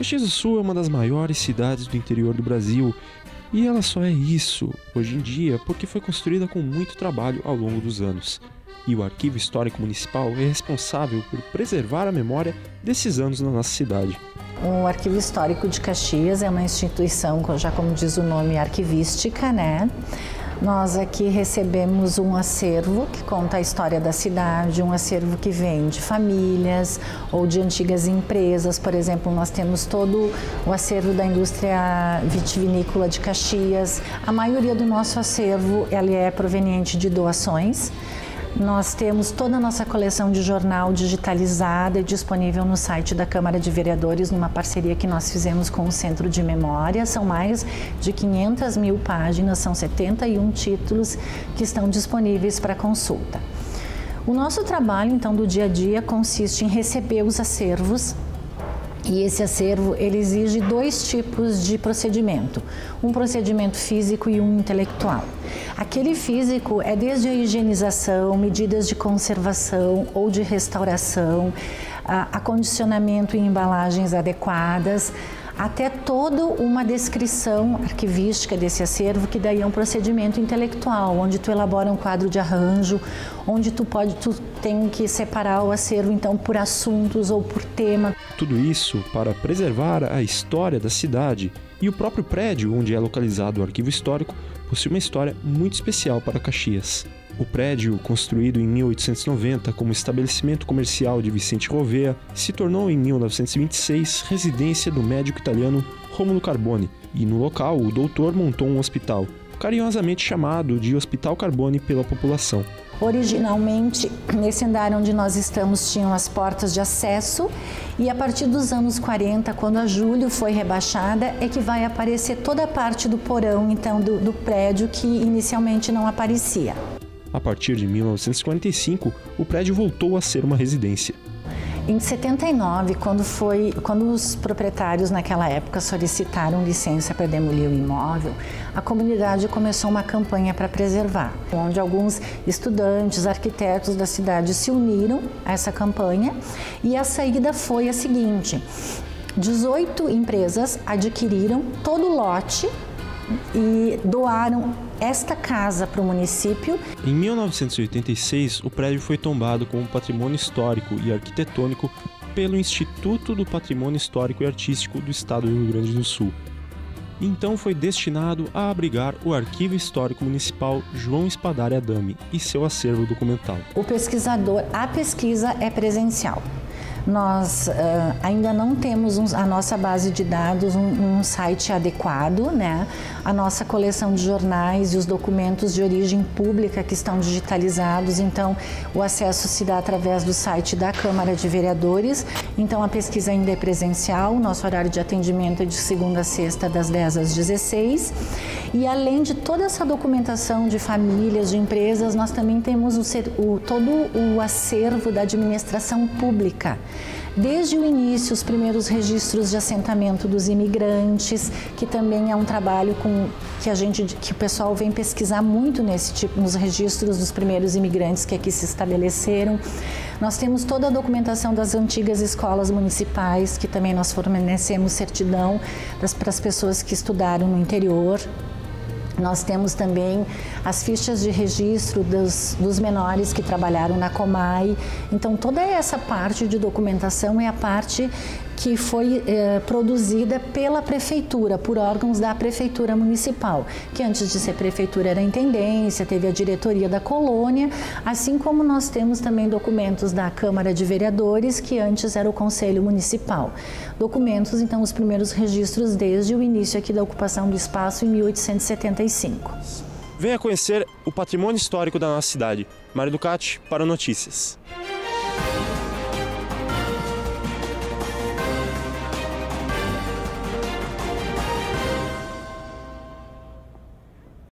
Caxias do Sul é uma das maiores cidades do interior do Brasil e ela só é isso hoje em dia porque foi construída com muito trabalho ao longo dos anos. E o Arquivo Histórico Municipal é responsável por preservar a memória desses anos na nossa cidade. O Arquivo Histórico de Caxias é uma instituição, já como diz o nome, arquivística, né? Nós aqui recebemos um acervo que conta a história da cidade, um acervo que vem de famílias ou de antigas empresas. Por exemplo, nós temos todo o acervo da indústria vitivinícola de Caxias. A maioria do nosso acervo ele é proveniente de doações. Nós temos toda a nossa coleção de jornal digitalizada e disponível no site da Câmara de Vereadores, numa parceria que nós fizemos com o Centro de Memória. São mais de 500 mil páginas, são 71 títulos que estão disponíveis para consulta. O nosso trabalho, então, do dia a dia consiste em receber os acervos. E esse acervo, ele exige dois tipos de procedimento, um procedimento físico e um intelectual. Aquele físico é desde a higienização, medidas de conservação ou de restauração, acondicionamento e embalagens adequadas, até toda uma descrição arquivística desse acervo, que daí é um procedimento intelectual, onde tu elabora um quadro de arranjo, onde tu tem que separar o acervo então por assuntos ou por tema. Tudo isso para preservar a história da cidade, e o próprio prédio onde é localizado o Arquivo Histórico possui uma história muito especial para Caxias. O prédio, construído em 1890 como estabelecimento comercial de Vicente Rovea, se tornou em 1926 residência do médico italiano Rômulo Carboni, e no local o doutor montou um hospital, carinhosamente chamado de Hospital Carboni pela população. Originalmente, nesse andar onde nós estamos, tinham as portas de acesso, e a partir dos anos 40, quando a Júlio foi rebaixada, é que vai aparecer toda a parte do porão, então, do prédio, que inicialmente não aparecia. A partir de 1945, o prédio voltou a ser uma residência. Em 79, quando os proprietários naquela época solicitaram licença para demolir o imóvel, a comunidade começou uma campanha para preservar, onde alguns estudantes, arquitetos da cidade se uniram a essa campanha, e a saída foi a seguinte: 18 empresas adquiriram todo o lote e doaram esta casa para o município. Em 1986, o prédio foi tombado como patrimônio histórico e arquitetônico pelo Instituto do Patrimônio Histórico e Artístico do Estado do Rio Grande do Sul. Então foi destinado a abrigar o Arquivo Histórico Municipal João Espadari Adame e seu acervo documental. A pesquisa é presencial. Nós ainda não temos a nossa base de dados, um site adequado, né? A nossa coleção de jornais e os documentos de origem pública que estão digitalizados, então o acesso se dá através do site da Câmara de Vereadores. Então a pesquisa ainda é presencial, nosso horário de atendimento é de segunda a sexta, das 10 às 16. E além de toda essa documentação de famílias, de empresas, nós também temos todo o acervo da administração pública. Desde o início, os primeiros registros de assentamento dos imigrantes, que também é um trabalho que o pessoal vem pesquisar muito nos registros dos primeiros imigrantes que aqui se estabeleceram. Nós temos toda a documentação das antigas escolas municipais, que também nós fornecemos certidão para as pessoas que estudaram no interior. Nós temos também as fichas de registro dos menores que trabalharam na Comai. Então, toda essa parte de documentação é a parte que foi produzida pela Prefeitura, por órgãos da Prefeitura Municipal, que antes de ser Prefeitura era a Intendência, teve a Diretoria da Colônia, assim como nós temos também documentos da Câmara de Vereadores, que antes era o Conselho Municipal. Documentos, então, os primeiros registros desde o início aqui da ocupação do espaço em 1875. Venha conhecer o patrimônio histórico da nossa cidade. Mário Ducati para Notícias.